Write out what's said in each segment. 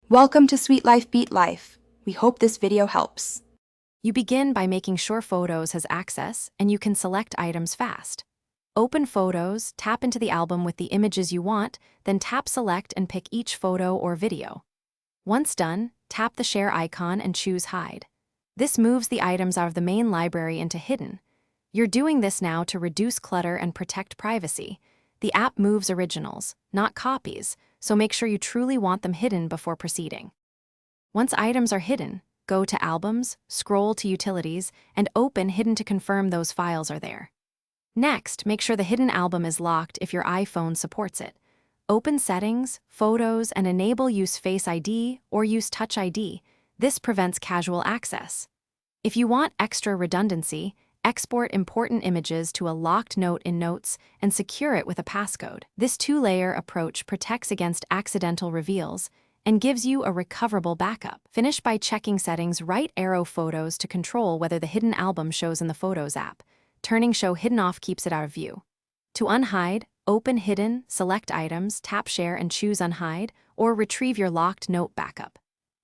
Welcome to Sweet Life Beat Life. We hope this video helps. You begin by making sure Photos has access and you can select items fast. Open Photos, tap into the album with the images you want, then tap Select and pick each photo or video. Once done, tap the share icon and choose Hide. This moves the items out of the main library into Hidden. You're doing this now to reduce clutter and protect privacy. The app moves originals, not copies, so make sure you truly want them hidden before proceeding. Once items are hidden, go to Albums, scroll to Utilities, and open Hidden to confirm those files are there. Next, make sure the hidden album is locked if your iPhone supports it. Open Settings, Photos, and enable Use Face ID or use Touch ID. This prevents casual access. If you want extra redundancy, export important images to a locked note in Notes and secure it with a passcode. This two-layer approach protects against accidental reveals and gives you a recoverable backup. Finish by checking Settings right arrow Photos to control whether the hidden album shows in the Photos app. Turning Show Hidden off keeps it out of view. To unhide, open Hidden, select Items, tap Share and choose Unhide, or retrieve your locked note backup.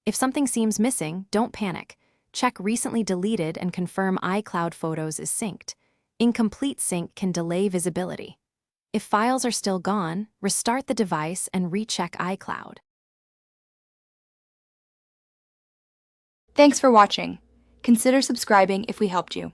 If something seems missing, don't panic. Check Recently Deleted and confirm iCloud Photos is synced. Incomplete sync can delay visibility. If files are still gone, restart the device and recheck iCloud. Thanks for watching. Consider subscribing if we helped you.